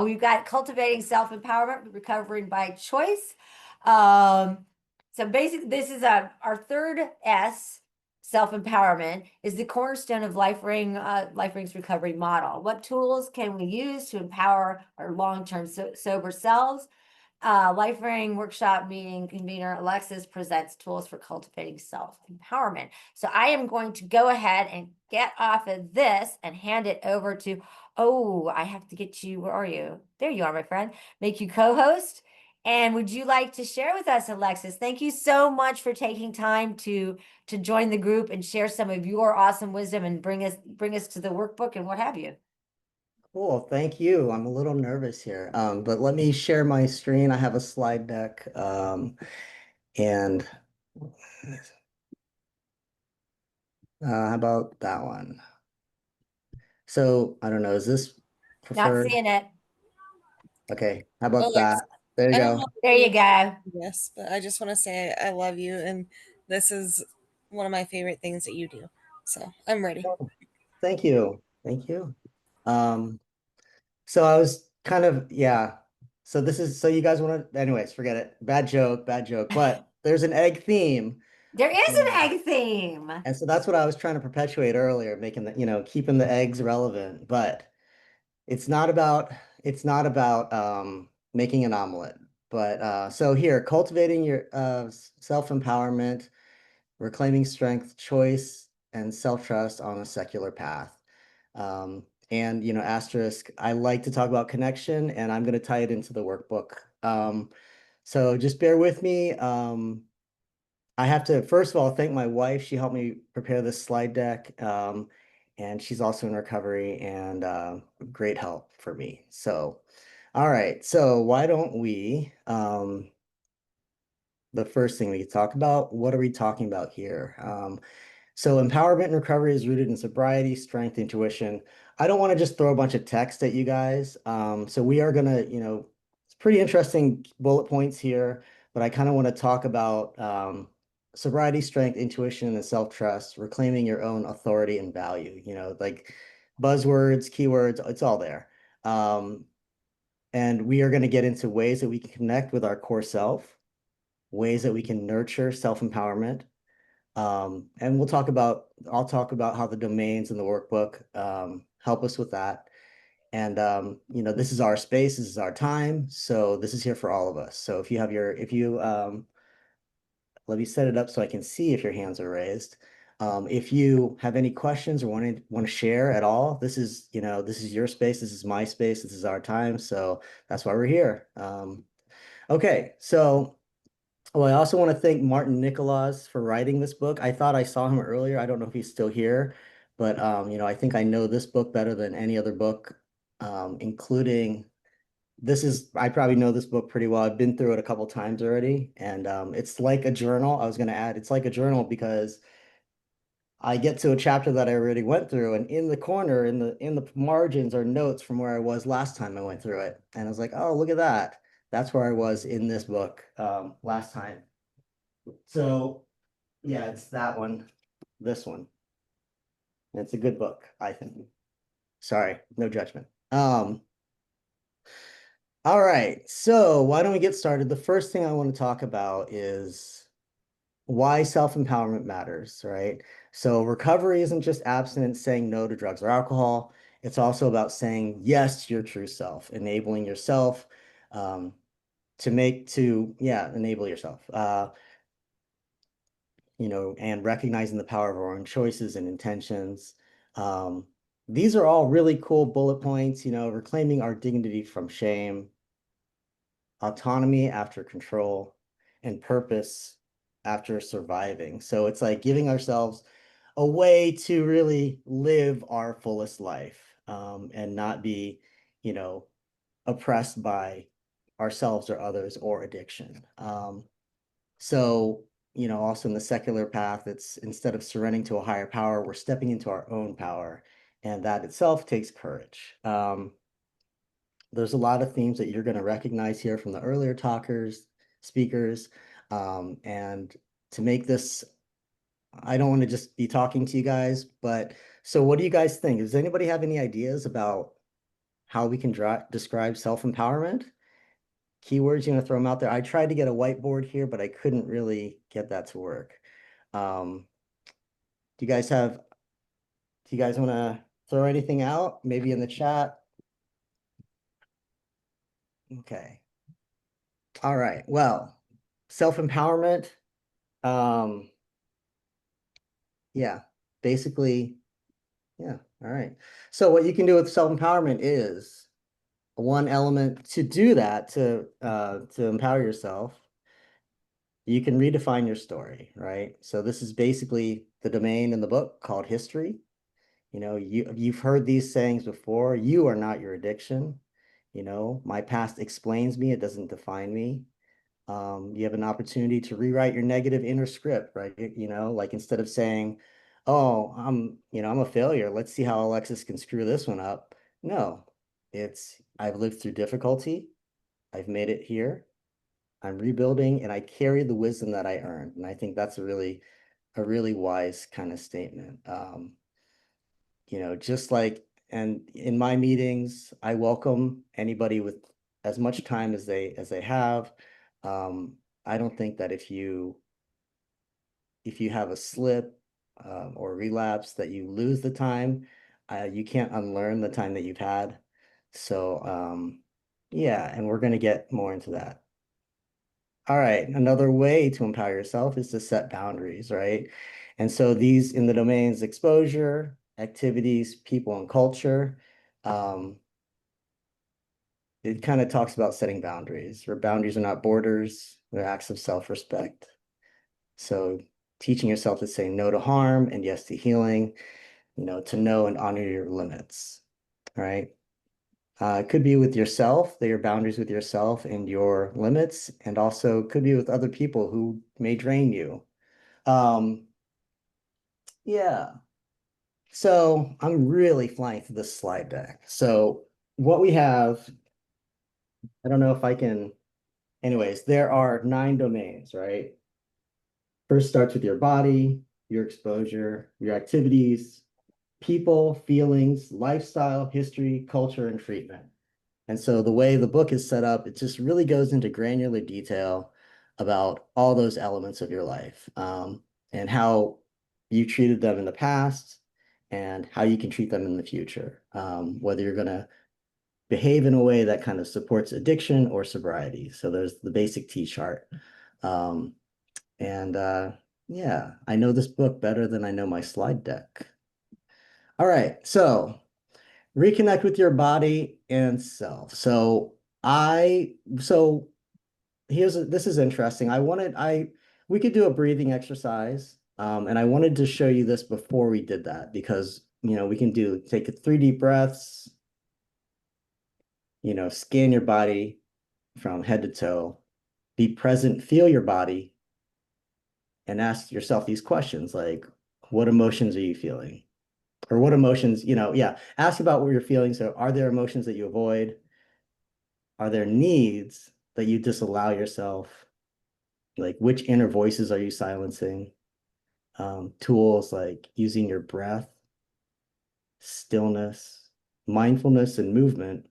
We've got cultivating self-empowerment, recovering by choice. So basically, this is our third S, self-empowerment, is the cornerstone of LifeRing's recovery model. What tools can we use to empower our long-term sober selves? LifeRing workshop meeting convener Alexis presents tools for cultivating self-empowerment. So I am going to go ahead and get off of this and hand it over to, oh, I have to get you, where are you? There you are, my friend. Make you co-host. And would you like to share with us, Alexis? Thank you so much for taking time to join the group and share some of your awesome wisdom and bring us to the workbook and what have you. Cool, thank you. I'm a little nervous here, but let me share my screen. I have a slide deck, and how about that one? So I don't know, is this Not preferred? seeing it. Okay, how about Alex, that? There you I don't know go. if There you're you go. this, but I just want to say I love you, and this is one of my favorite things that you do. So I'm ready. Oh, thank you. Thank you. Um, so I was kind of, yeah. So this is, so you guys want to, anyways, forget it. Bad joke, bad joke. But there's an egg theme. There is an And egg theme. and so that's what I was trying to perpetuate earlier, making the, keeping the eggs relevant. But it's not about making an omelet. But so here, cultivating your self-empowerment, reclaiming strength, choice, and self-trust on a secular path. And asterisk, I like to talk about connection, and I'm going to tie it into the workbook. So just bear with me. I have to, first of all, thank my wife. She helped me prepare this slide deck. And she's also in recovery and great help for me. So, all right. So why don't we, the first thing we could talk about, what are we talking about here? So empowerment and recovery is rooted in sobriety, strength, intuition. I don't want to just throw a bunch of text at you guys. So we are gonna, it's pretty interesting bullet points here, but I kind of want to talk about sobriety, strength, intuition, and self-trust, reclaiming your own authority and value, like buzzwords, keywords, it's all there. And we are going to get into ways that we can connect with our core self, ways that we can nurture self-empowerment, and I'll talk about how the domains in the workbook help us with that. And this is our space, this is our time, so this is here for all of us. So if you let me set it up so I can see if your hands are raised. If you have any questions or want to share at all, this is your space, this is my space, this is our time, so that's why we're here. Okay, so. Well, I also want to thank Martin Nicholas for writing this book. I thought I saw him earlier. I don't know if he's still here, but I think I know this book better than any other book, including I probably know this book pretty well. I've been through it a couple times already, and it's like a journal. I was going to add, it's like a journal because I get to a chapter that I already went through, and in the corner, in the margins are notes from where I was last time I went through it. And I was like, oh, look at that. That's where I was in this book last time. So yeah, it's that one, this one. It's a good book, I think. Sorry, no judgment. All right, so why don't we get started? The first thing I want to talk about is why self-empowerment matters, right? So recovery isn't just abstinence, saying no to drugs or alcohol. It's also about saying yes to your true self, enabling yourself enable yourself. And recognizing the power of our own choices and intentions. Um, these are all really cool bullet points, reclaiming our dignity from shame, autonomy after control, and purpose after surviving. So it's like giving ourselves a way to really live our fullest life, and not be, you know, oppressed by ourselves or others or addiction. So, also in the secular path, it's instead of surrendering to a higher power, we're stepping into our own power. And that itself takes courage. There's a lot of themes that you're going to recognize here from the earlier speakers. And to make this, I don't want to just be talking to you guys, but so what do you guys think? Does anybody have any ideas about how we can describe self-empowerment. Keywords, you want to throw them out there. I tried to get a whiteboard here, but I couldn't really get that to work. Do you guys want to throw anything out? Maybe in the chat? Okay. All right. Well, self-empowerment. Yeah, basically, yeah. All right. So what you can do with self-empowerment is one element to do that, to empower yourself, you can redefine your story, right? So this is basically the domain in the book called history. You know, you've heard these sayings before. You are not your addiction. You know, my past explains me, it doesn't define me. You have an opportunity to rewrite your negative inner script, right? You know, like instead of saying, oh, I'm a failure. Let's see how Alexis can screw this one up. No, it's, I've lived through difficulty. I've made it here. I'm rebuilding and I carry the wisdom that I earned. And I think that's a really wise kind of statement. You know, just like, and in my meetings, I welcome anybody with as much time as they have. I don't think that if you have a slip or relapse that you lose the time, you can't unlearn the time that you've had. So yeah, and we're going to get more into that. All right, another way to empower yourself is to set boundaries, right? And so these in the domains exposure, activities, people, and culture, um, it kind of talks about setting boundaries, where boundaries are not borders, they're acts of self-respect. So teaching yourself to say no to harm and yes to healing, you know, to know and honor your limits, right? It could be with yourself, that your boundaries with yourself and your limits, and also could be with other people who may drain you. Um, yeah. So I'm really flying through this slide deck. So what we have, I don't know if I can, anyways, there are 9 domains, right? First starts with your body, your exposure, your activities, people, feelings, lifestyle, history, culture, and treatment. And so the way the book is set up, it just really goes into granular detail about all those elements of your life, and how you treated them in the past and how you can treat them in the future, whether you're going to behave in a way that kind of supports addiction or sobriety. So there's the basic T chart. Um, and yeah, I know this book better than I know my slide deck. All right, so reconnect with your body and self. So so this is interesting. We could do a breathing exercise. And I wanted to show you this before we did that because, you know, we can take 3 deep breaths, you know, scan your body from head to toe, be present, feel your body, and ask yourself these questions like, what emotions are you feeling? Or what emotions, you know, yeah, ask about what you're feeling. So are there emotions that you avoid? Are there needs that you disallow yourself? Like which inner voices are you silencing? Tools like using your breath, stillness, mindfulness, and movement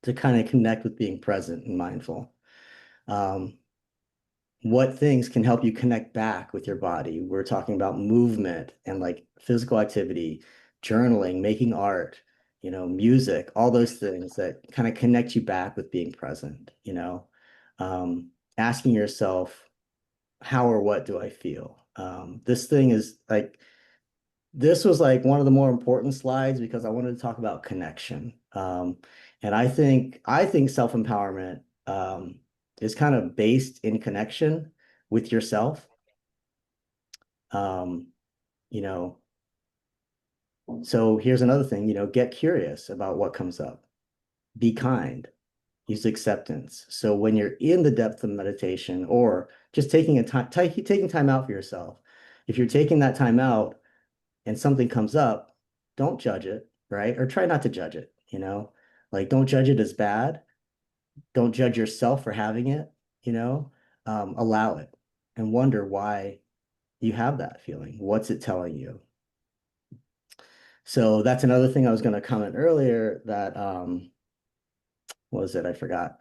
to kind of connect with being present and mindful. Um, what things can help you connect back with your body? We're talking about movement and like physical activity, journaling, making art, you know, music, all those things that kind of connect you back with being present, you know, asking yourself, how or what do I feel? This was like one of the more important slides because I wanted to talk about connection. And I think self-empowerment is kind of based in connection with yourself. Um, you know, so here's another thing, you know, get curious about what comes up. Be kind, use acceptance. So when you're in the depth of meditation or just taking time out for yourself, if you're taking that time out and something comes up, don't judge it, right? Or try not to judge it, you know? Like don't judge it as bad. Don't judge yourself for having it, you know? Allow it and wonder why you have that feeling. What's it telling you? So that's another thing I was going to comment earlier that, what was it? I forgot.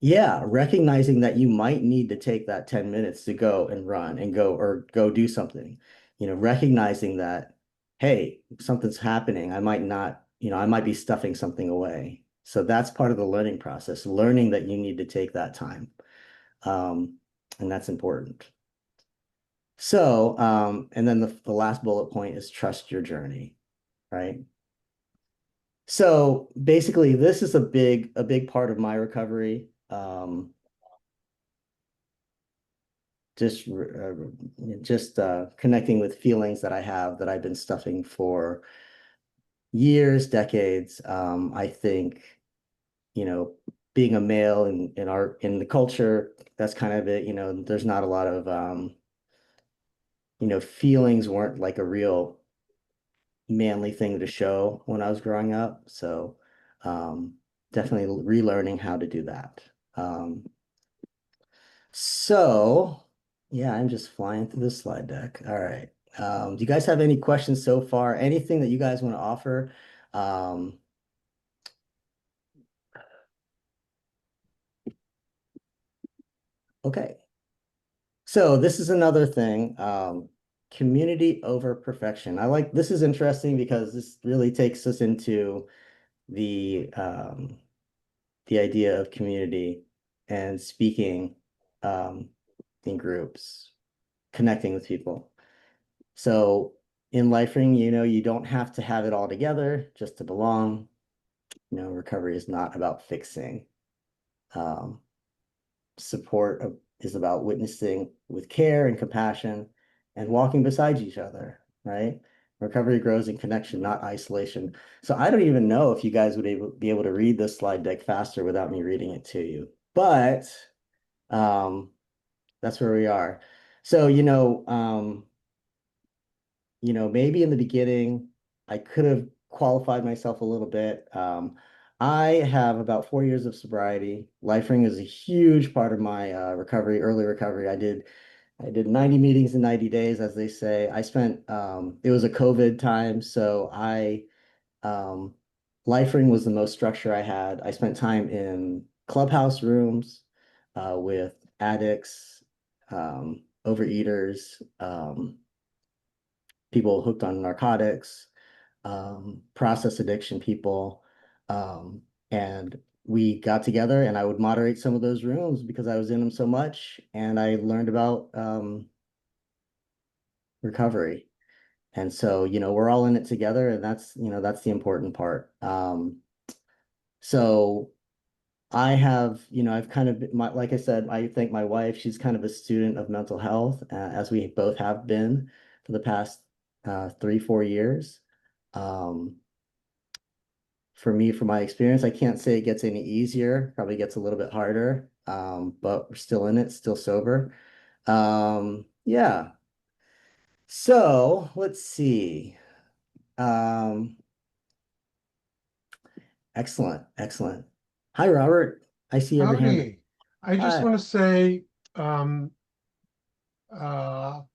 Yeah, recognizing that you might need to take that 10 minutes to go and run and go do something. Recognizing that, hey, something's happening. I might not, I might be stuffing something away. So that's part of the learning process, learning that you need to take that time. And that's important. So, and then the last bullet point is trust your journey, right? So basically, this is a big part of my recovery. Just connecting with feelings that I have that I've been stuffing for years, decades. I think, you know, being a male in the culture, that's kind of it. There's not a lot of feelings weren't like a real manly thing to show when I was growing up. So um, definitely relearning how to do that. Um, so yeah, I'm just flying through the slide deck. All right. Do you guys have any questions so far? Anything that you guys want to offer? Um, okay. So this is another thing, community over perfection. This is interesting because this really takes us into the idea of community and speaking um, in groups, connecting with people. So in LifeRing, you don't have to have it all together just to belong. Recovery is not about fixing. Um, is about witnessing with care and compassion and walking beside each other, right? Recovery grows in connection, not isolation. So I don't even know if you guys would be able to read this slide deck faster without me reading it to you. But um, that's where we are. So, maybe in the beginning, I could have qualified myself a little bit. I have about 4 years of sobriety. LifeRing is a huge part of my early recovery. I did 90 meetings in 90 days, as they say. It was a COVID time, so um, LifeRing was the most structure I had. I spent time in clubhouse rooms with addicts, overeaters, people hooked on narcotics, process addiction people. Um, and we got together and I would moderate some of those rooms because I was in them so much and I learned about recovery. And so, we're all in it together and that's the important part. So I've kind of, like I said, I think my wife, she's kind of a student of mental health, as we both have been for the past 3, 4 years. Um, for me, from my experience, I can't say it gets any easier, probably gets a little bit harder, but we're still in it, still sober. Yeah. So let's see. Um, excellent, excellent. Hi, Robert. I see every hand. Howdy. I just Hi. want to say,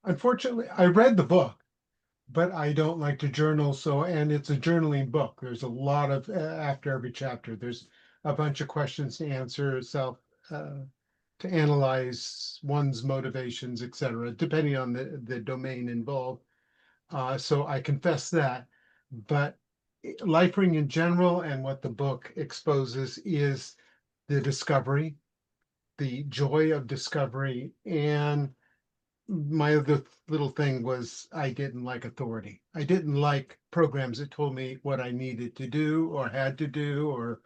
unfortunately, I read the book, but I don't like to journal. And it's a journaling book. There's a lot of, after every chapter, there's a bunch of questions to answer, to analyze one's motivations, etc., depending on the domain involved. So I confess that. But LifeRing in general and what the book exposes is the discovery, the joy of discovery. And my other little thing was I didn't like authority. I didn't like programs that told me what I needed to do or had to do,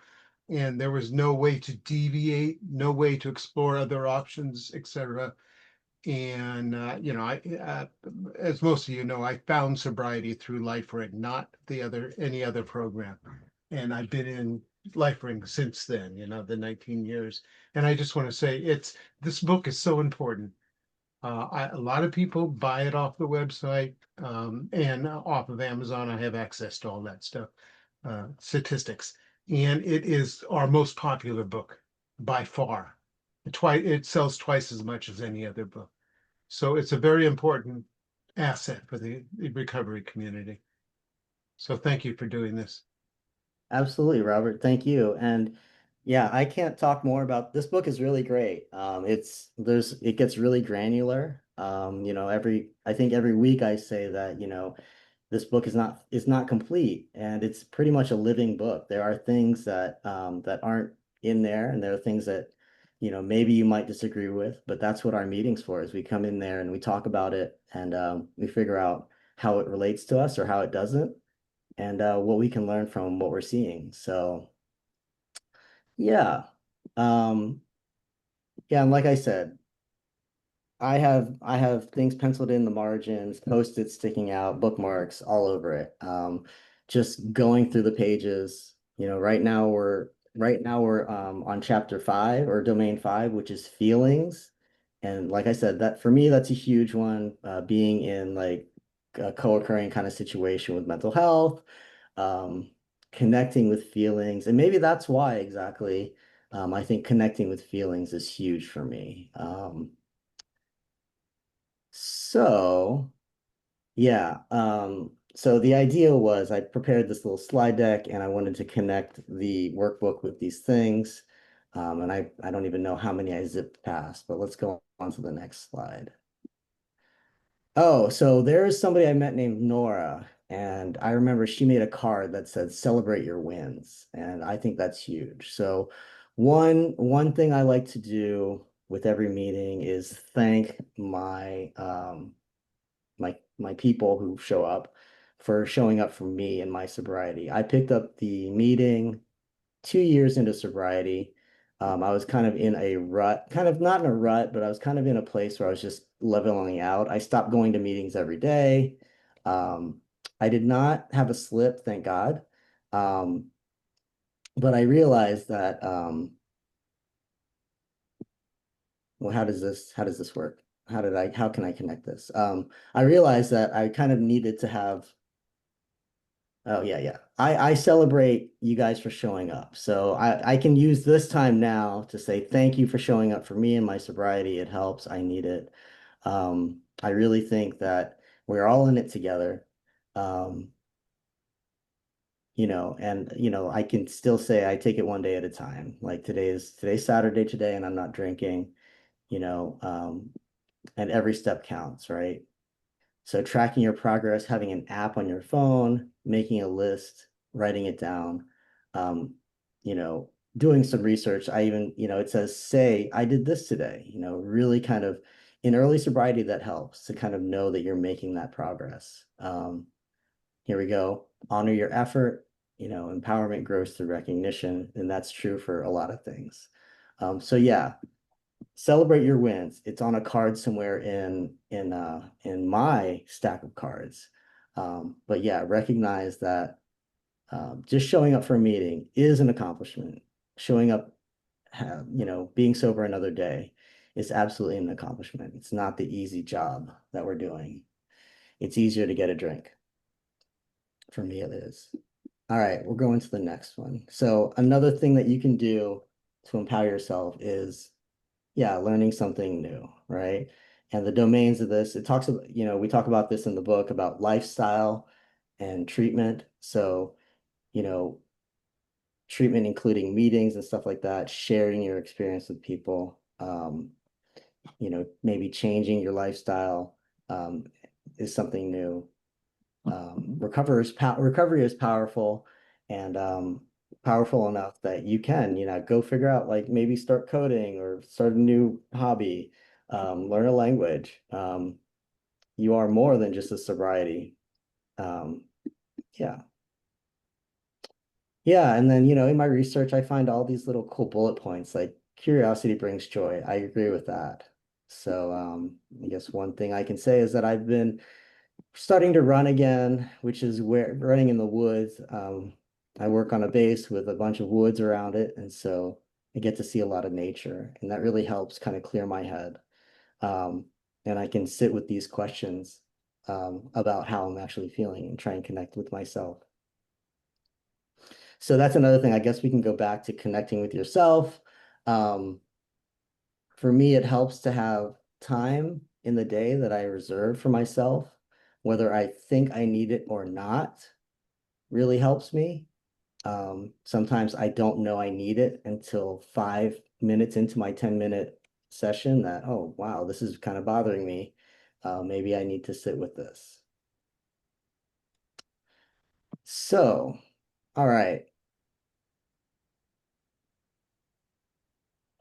and there was no way to deviate, no way to explore other options, etc. And as most of you know, I found sobriety through LifeRing, not any other program. And I've been in LifeRing since then, the 19 years. And I just want to say this book is so important. A lot of people buy it off the website, and off of Amazon. I have access to all that stuff, statistics, and it is our most popular book by far. It sells twice as much as any other book. So it's a very important asset for the recovery community. So thank you for doing this. Absolutely, Robert. Thank you. And yeah, I can't talk more about this book is really great. It gets really granular. I think every week I say that, this book is not complete, and it's pretty much a living book. There are things that aren't in there, and there are things that, maybe you might disagree with, but that's what our meeting's for, is we come in there and we talk about it, and we figure out how it relates to us or how it doesn't, and what we can learn from what we're seeing. So yeah. Um, yeah, and like I said, I have things penciled in the margins, post-its sticking out, bookmarks all over it. Just going through the pages. Right now we're on chapter 5 or domain 5, which is feelings. And like I said, that for me, that's a huge one. Being in like a co-occurring kind of situation with mental health, um, connecting with feelings, and maybe that's why exactly. I think connecting with feelings is huge for me. So yeah, so the idea was I prepared this little slide deck and I wanted to connect the workbook with these things. And I don't even know how many I zipped past, but let's go on to the next slide. Oh, so there's somebody I met named Nora, and I remember she made a card that said celebrate your wins, and I think that's huge. So one thing I like to do with every meeting is thank my people who show up for showing up for me in my sobriety. I picked up the meeting 2 years into sobriety. I was kind of in a rut, kind of not in a rut, but I was kind of in a place where I was just leveling out. I stopped going to meetings every day. Um, I did not have a slip, thank God. Um, but I realized that, well, how does this work? How can I connect this? I realized that I kind of needed to have. Oh yeah, yeah. I celebrate you guys for showing up. So I can use this time now to say thank you for showing up for me and my sobriety. It helps. I need it. I really think that we're all in it together. Um, and I can still say I take it one day at a time. Like today's Saturday today, and I'm not drinking, you know, um, and every step counts, right? So tracking your progress, having an app on your phone, making a list, writing it down, um, doing some research. I even, it says, say, I did this today, really kind of in early sobriety, that helps to kind of know that you're making that progress. Here we go. Honor your effort. Empowerment grows through recognition, and that's true for a lot of things. So yeah, celebrate your wins. It's on a card somewhere in my stack of cards. But yeah, recognize that just showing up for a meeting is an accomplishment. Showing up, being sober another day is absolutely an accomplishment. It's not the easy job that we're doing. It's easier to get a drink. For me, it is. All right, we're going to the next one. So another thing that you can do to empower yourself is, yeah, learning something new, right? And the domains of this, it talks about, we talk about this in the book about lifestyle and treatment. So, you know, treatment including meetings and stuff like that, sharing your experience with people, maybe changing your lifestyle is something new. Recovery is powerful, and powerful enough that you can, go figure out, like, maybe start coding or start a new hobby, learn a language. You are more than just a sobriety. Um, yeah. Yeah, and then, in my research, I find all these little cool bullet points, like curiosity brings joy. I agree with that. So, I guess one thing I can say is that I've been starting to run again, which is where running in the woods. I work on a base with a bunch of woods around it, and so I get to see a lot of nature, and that really helps kind of clear my head. Um, and I can sit with these questions about how I'm actually feeling and try and connect with myself. So that's another thing. I guess we can go back to connecting with yourself. Um, for me, it helps to have time in the day that I reserve for myself. whether I think I need it or not really helps me. Sometimes I don't know I need it until 5 minutes into my 10-minute session that, oh, wow, this is kind of bothering me. Maybe I need to sit with this. So, all right.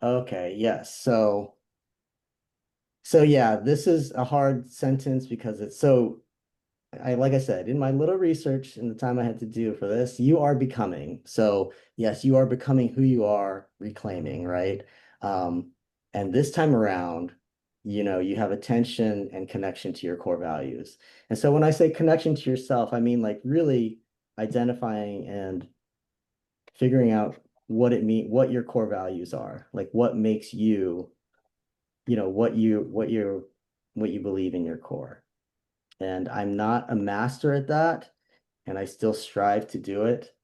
Okay, yes. So yeah, this is a hard sentence because it's so like I said, in my little research in the time I had to do for this, you are becoming. So yes, you are becoming who you are reclaiming, right? Um, and this time around, you have attention and connection to your core values. And so when I say connection to yourself, I mean like really identifying and figuring out what your core values are, like what makes you, what you believe in your core. And I'm not a master at that, and I still strive to do it.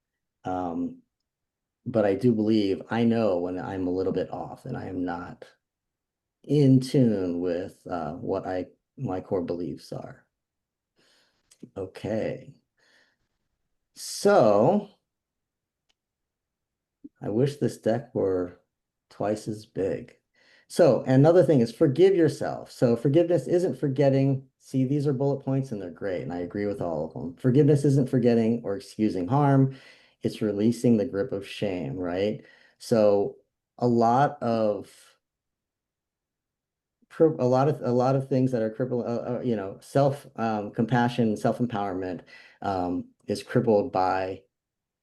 But I do believe I know when I'm a little bit off and I am not in tune with what my core beliefs are. Okay. So I wish this deck were twice as big. So another thing is forgive yourself. So forgiveness isn't forgetting. See, these are bullet points and they're great, and I agree with all of them. Forgiveness isn't forgetting or excusing harm. It's releasing the grip of shame, right? So a lot of a lot of things that are crippled, self compassion, self-empowerment is crippled by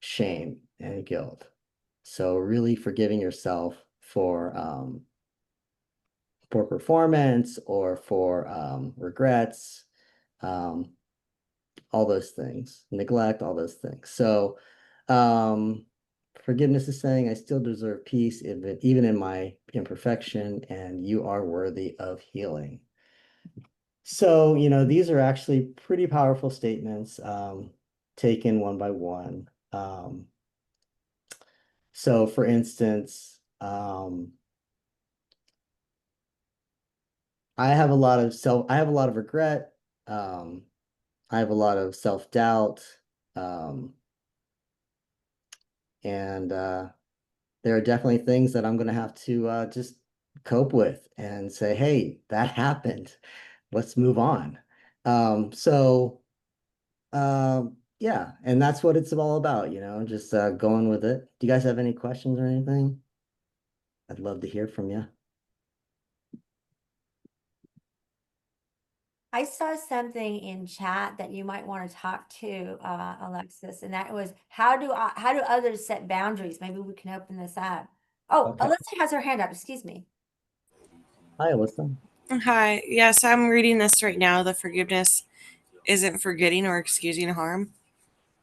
shame and guilt. So really forgiving yourself for performance or for regrets, um, all those things, neglect, all those things. So um, forgiveness is saying I still deserve peace even in my imperfection, and you are worthy of healing. So, these are actually pretty powerful statements taken one by one. So for instance, I have a lot of regret. I have a lot of self-doubt. Um, and there are definitely things that I'm going to have to just cope with and say, hey, that happened. Let's move on. So yeah, and that's what it's all about, just going with it. Do you guys have any questions or anything? I'd love to hear from you. I saw something in chat that you might want to talk to, Alexis, and that was how do others set boundaries? Maybe we can open this up. Oh, Okay. Alyssa has her hand up. Excuse me. Hi, Alyssa. Hi. Yes, I'm reading this right now. The forgiveness isn't forgetting or excusing harm.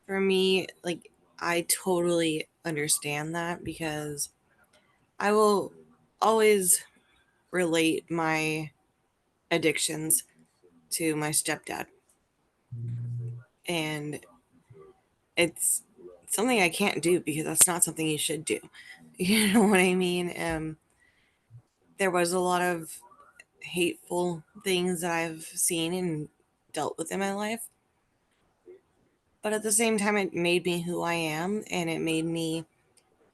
For me, like, I totally understand that because I will always relate my addictions to my stepdad. And it's something I can't do because that's not something you should do. You know what I mean? There was a lot of hateful things that I've seen and dealt with in my life. But at the same time, it made me who I am and it made me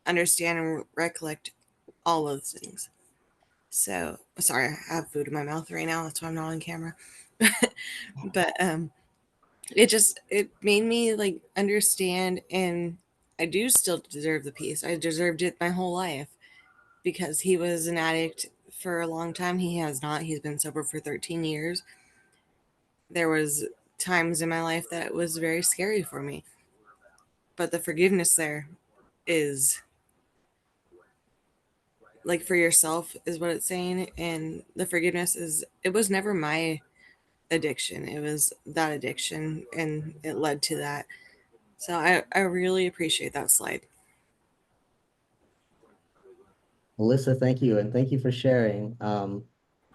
understand and recollect all those things. So, sorry, I have food in my mouth right now. That's why I'm not on camera. But it made me like understand, and I do still deserve the peace. I deserved it my whole life because he was an addict for a long time. He has not. He's been sober for 13 years. There was times in my life that it was very scary for me. But the forgiveness there is like for yourself is what it's saying, and the forgiveness is it was never my addiction. It was that addiction and it led to that. So I really appreciate that slide. Alyssa, thank you, and thank you for sharing.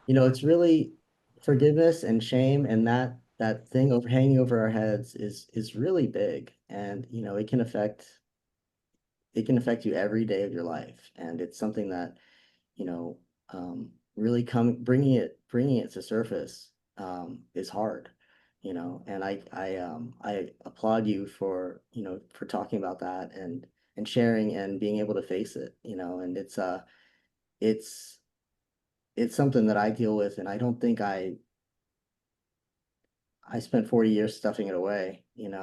It's really forgiveness and shame, and that thing hanging over our heads is really big, and it can affect you every day of your life, and it's something that you know really bringing it to surface is hard. and I applaud you for, for talking about that and sharing and being able to face it, and it's it's something that I deal with, and I don't think I spent 40 years stuffing it away, and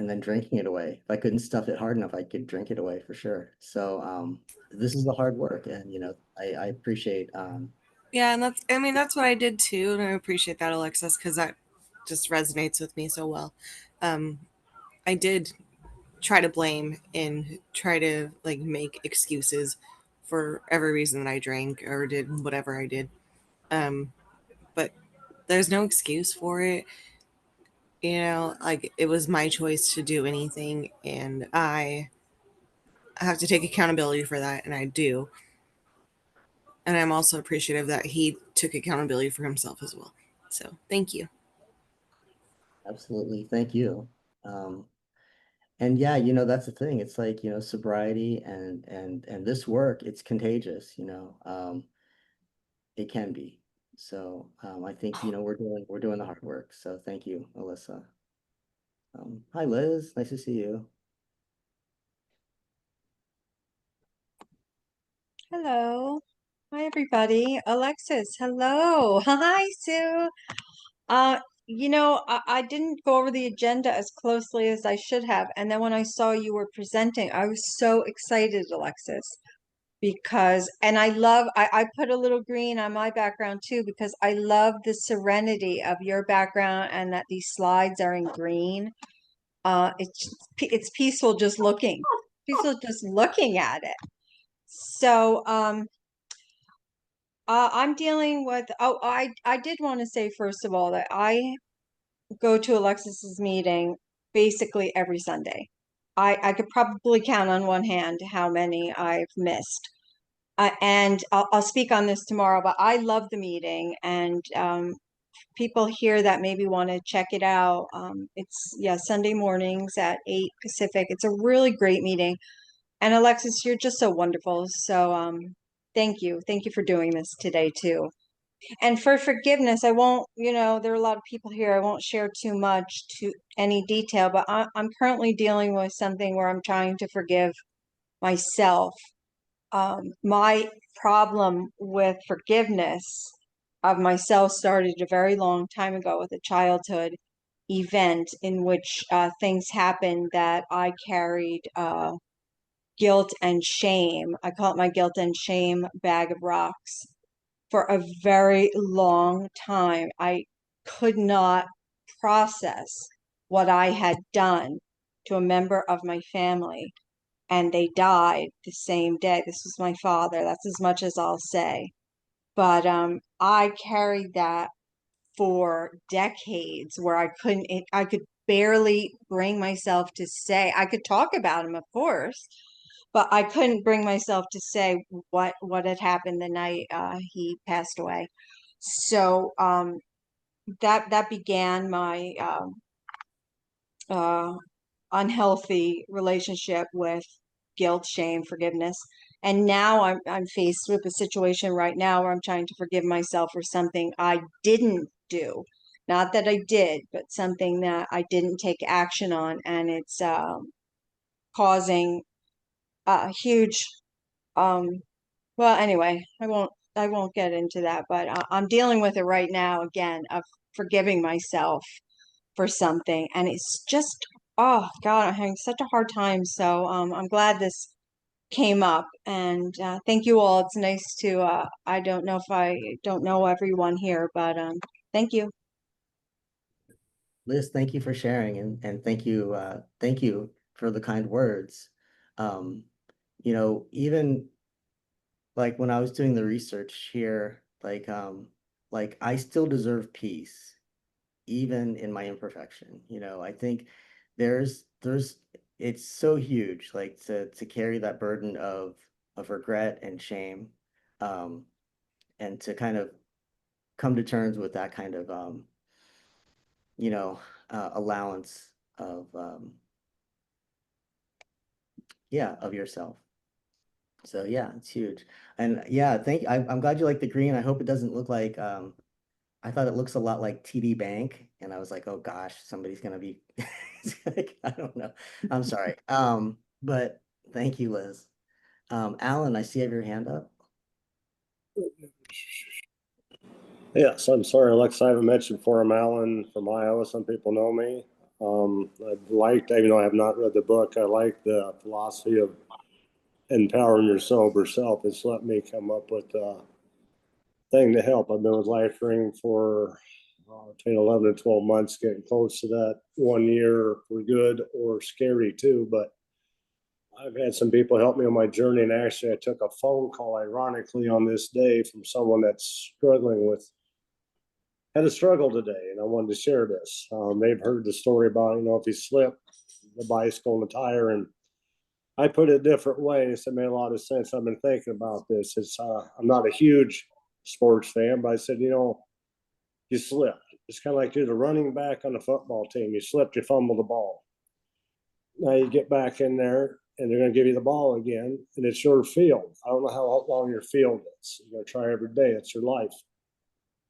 then drinking it away. If I couldn't stuff it hard enough, I could drink it away for sure. So this is the hard work, and I appreciate Yeah, and that's what I did too, and I appreciate that, Alexis, because that just resonates with me so well. Um, I did try to blame and try to like make excuses for every reason that I drank or did whatever I did. But there's no excuse for it. Like it was my choice to do anything, and I have to take accountability for that, and I do. And I'm also appreciative that he took accountability for himself as well. So thank you. absolutely. Thank you. Um, and yeah, that's the thing. It's like, sobriety and this work, it's contagious, it can be. So I think, we're doing the hard work. So thank you, Alyssa. Hi, Liz. Nice to see you. Hello. Hi, everybody. Alexis, hello. Hi, Sue. Uh, I didn't go over the agenda as closely as I should have. And then when I saw you were presenting, I was so excited, Alexis, and I put a little green on my background too, because I love the serenity of your background and that these slides are in green. It's peaceful just looking at it. So, I'm dealing with, I did want to say, first of all, that I go to Alexis's meeting basically every Sunday. I could probably count on one hand how many I've missed. And I'll speak on this tomorrow, but I love the meeting. And people here that maybe want to check it out, yeah, Sunday mornings at 8 Pacific. It's a really great meeting. And Alexis, you're just so wonderful. So thank you. Thank you for doing this today too. And for forgiveness, I won't, there are a lot of people here. I won't share too much to any detail, but I'm currently dealing with something where I'm trying to forgive myself. My problem with forgiveness of myself started a very long time ago with a childhood event in which things happened that I carried guilt and shame. I call it my guilt and shame bag of rocks. For a very long time, I could not process what I had done to a member of my family, and they died the same day. This was my father. That's as much as I'll say. But I carried that for decades where I could barely bring myself to say, I could talk about him, of course, but I couldn't bring myself to say what had happened the night he passed away. So that began my uh, unhealthy relationship with guilt, shame, forgiveness. And now I'm faced with a situation right now where I'm trying to forgive myself for something I didn't do. Not that I did, but something that I didn't take action on, and it's causing a huge um well, anyway, I won't get into that, but I'm dealing with it right now again of forgiving myself for something, and it's just, oh God, I'm having such a hard time. So I'm glad this came up, and thank you all. It's nice to I don't know if I don't know everyone here, but thank you. Liz, thank you for sharing, and thank you for the kind words. Um, even like when I was doing the research here, like I still deserve peace, even in my imperfection. I think there's it's so huge, like to carry that burden of regret and shame, um, and to kind of come to terms with that kind of allowance of yeah, of yourself. So yeah, it's huge. And yeah, I'm glad you like the green. I hope it doesn't look like I thought it looks a lot like TD Bank, and I was like, oh gosh, somebody's gonna be I don't know. I'm sorry. But thank you, Liz. Alan, I see you have your hand up. Yes, I'm sorry, Alex. I haven't mentioned before. I'm Alan from Iowa. Some people know me. Even though I have not read the book, I like the philosophy of empowering your sober self. It's let me come up with a thing to help. I've been with LifeRing for between 11 and 12 months, getting close to that 1 year for good or scary too. But I've had some people help me on my journey, and actually, I took a phone call, ironically, on this day from someone that's had a struggle today, and I wanted to share this. They've heard the story about, if you slip the bicycle and the tire, and I put it a different way. And it made a lot of sense. I've been thinking about this. I'm not a huge sports fan, but I said, you slipped. It's kind of like you're the running back on a football team. You slipped, you fumbled the ball. Now you get back in there, and they're going to give you the ball again, and it's your field. I don't know how long your field is. You're going to try every day. It's your life.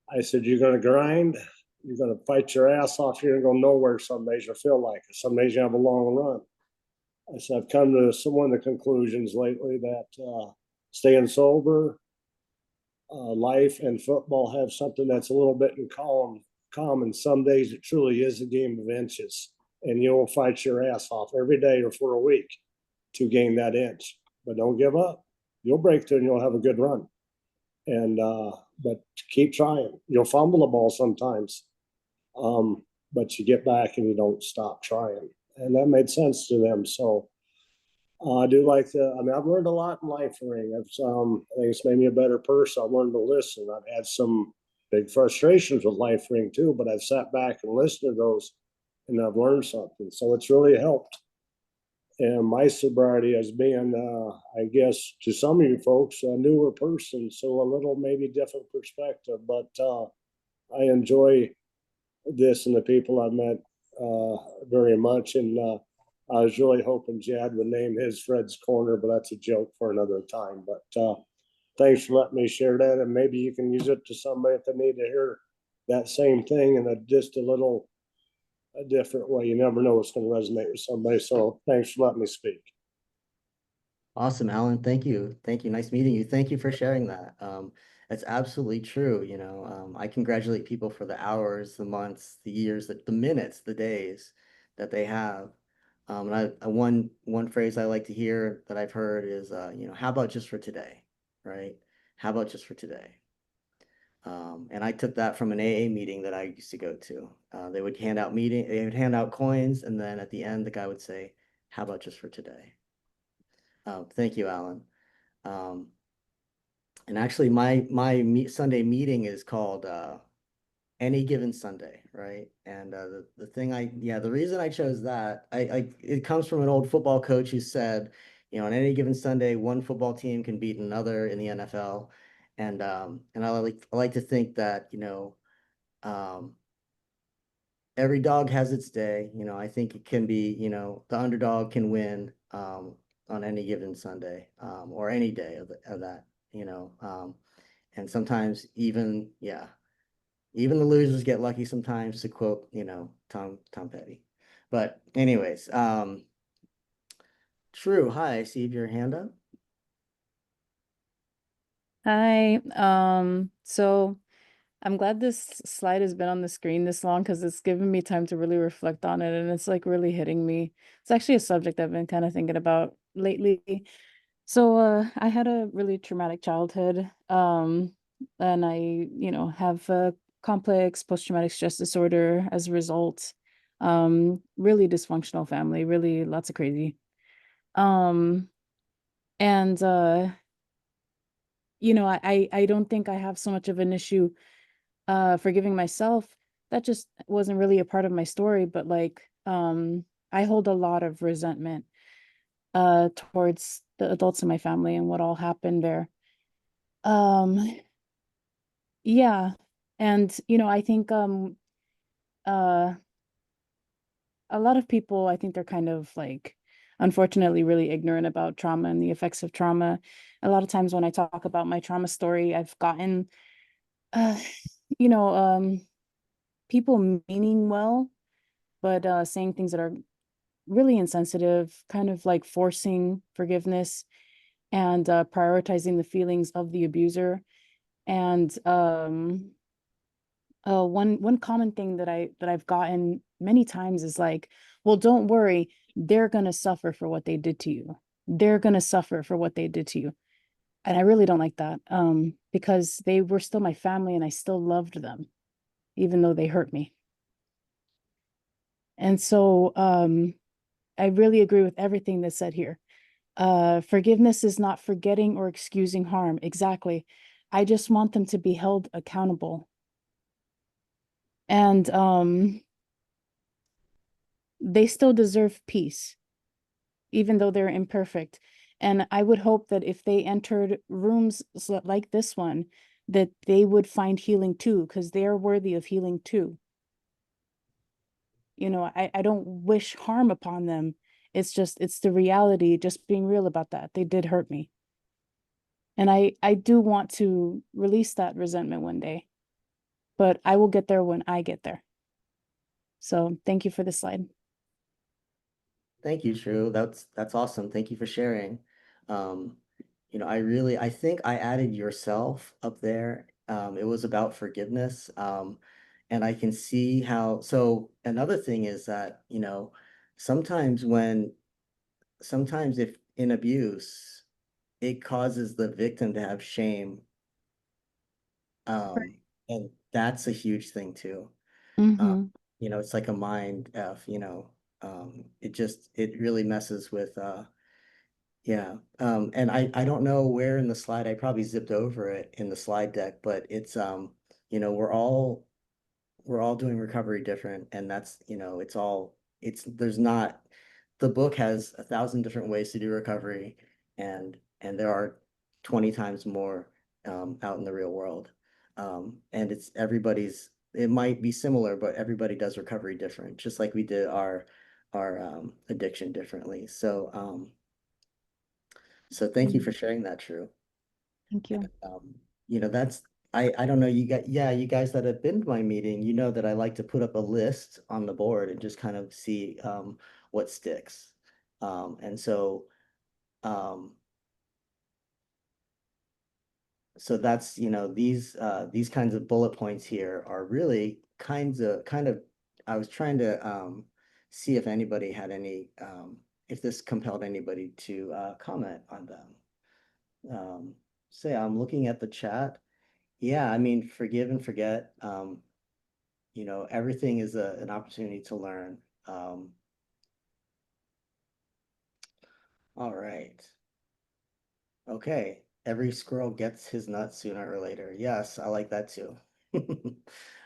I said, you're going to grind. You're going to fight your ass off. You're going to go nowhere some days. You'll feel like it. Some days you have a long run. I said, I've come to one of the conclusions lately that staying sober, life and football have something that's a little bit in common. Some days it truly is a game of inches, and you'll fight your ass off every day or for a week to gain that inch. But don't give up. You'll break through and you'll have a good run. And but keep trying. You'll fumble the ball sometimes, but you get back and you don't stop trying. And that made sense to them. So I do like I've learned a lot in LifeRing. I think it's made me a better person. I've learned to listen. I've had some big frustrations with LifeRing too, but I've sat back and listened to those, and I've learned something. So it's really helped. And my sobriety has been, I guess, to some of you folks, a newer person, so a little maybe different perspective. But I enjoy this and the people I've met very much. And I was really hoping Jad would name his Fred's Corner, but that's a joke for another time. But thanks for letting me share that. And maybe you can use it to somebody if they need to hear that same thing in just a different way. You never know what's going to resonate with somebody. So thanks for letting me speak. Awesome, Alan. Thank you. Thank you. Nice meeting you. Thank you for sharing that. That's absolutely true. I congratulate people for the hours, the months, the years, the minutes, the days that they have. And one phrase I like to hear that I've heard is, how about just for today, right? How about just for today? And I took that from an AA meeting that I used to go to. They would hand out coins, and then at the end, the guy would say, how about just for today? Thank you, Alan. And actually, my Sunday meeting is called Any Given Sunday, right? And the reason I chose that, it comes from an old football coach who said, on any given Sunday, one football team can beat another in the NFL. And I like to think that, um, every dog has its day. I think it can be, the underdog can win on any given Sunday or any day of that, and sometimes even the losers get lucky sometimes, to quote, Tom Petty. But anyways, True. Hi, I see your hand up. Hi. So I'm glad this slide has been on the screen this long because it's given me time to really reflect on it, and it's like really hitting me. It's actually a subject I've been kind of thinking about lately. So I had a really traumatic childhood. And I, have a complex post-traumatic stress disorder as a result. Really dysfunctional family, really lots of crazy. Um, and I don't think I have so much of an issue forgiving myself. That just wasn't really a part of my story, but like I hold a lot of resentment towards the adults in my family and what all happened there. Um yeah. And I think uh a lot of people, I think they're kind of like unfortunately really ignorant about trauma and the effects of trauma. A lot of times when I talk about my trauma story, I've gotten uh you know, people meaning well, but saying things that are really insensitive, kind of like forcing forgiveness and prioritizing the feelings of the abuser. And one common thing that I've gotten many times is like, well, don't worry, they're gonna suffer for what they did to you. They're gonna suffer for what they did to you. And I really don't like that, because they were still my family and I still loved them, even though they hurt me. And so I really agree with everything that's said here. Forgiveness is not forgetting or excusing harm. Exactly. I just want them to be held accountable. And they still deserve peace, even though they're imperfect. And I would hope that if they entered rooms like this one, that they would find healing too, because they are worthy of healing too. You know, I don't wish harm upon them. It's just, it's the reality, just being real about that. They did hurt me. And I do want to release that resentment one day, but I will get there when I get there. So thank you for the slide. Thank you, True. That's awesome. Thank you for sharing. Um, I think I added yourself up there. It was about forgiveness. And I can see how, so another thing is that, sometimes when, sometimes if in abuse, it causes the victim to have shame. And that's a huge thing too. Mm-hmm. It's like a mind F, it really messes with, yeah. And I don't know where in the slide, I probably zipped over it in the slide deck, but it's, you know, we're all, we're all doing recovery different. And that's, there's not, the book has 1,000 different ways to do recovery, and there are 20 times more out in the real world. And it's everybody's, it might be similar, but everybody does recovery different, just like we did our addiction differently. So thank you for sharing that, True. Thank you. Um, that's, I don't know, you guys that have been to my meeting, you know that I like to put up a list on the board and just kind of see what sticks. And so um, so that's, these kinds of bullet points here are really kind of, I was trying to see if anybody had any, if this compelled anybody to comment on them. Say, I'm looking at the chat. Yeah, I mean, forgive and forget. Everything is an opportunity to learn. All right. Okay. Every squirrel gets his nuts sooner or later. Yes, I like that too.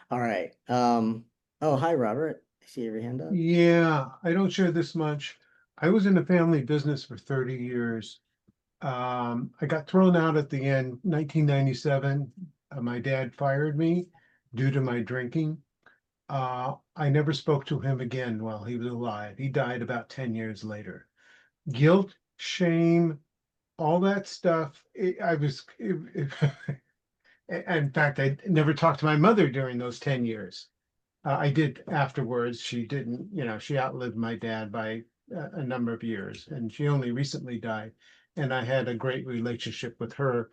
All right. Oh, hi, Robert. I see your hand up. Yeah, I don't share this much. I was in the family business for 30 years. I got thrown out at the end, 1997. My dad fired me due to my drinking. I never spoke to him again while he was alive. He died about 10 years later. Guilt, shame, all that stuff. In fact, I never talked to my mother during those 10 years. I did afterwards. She didn't, she outlived my dad by a number of years, and she only recently died. And I had a great relationship with her.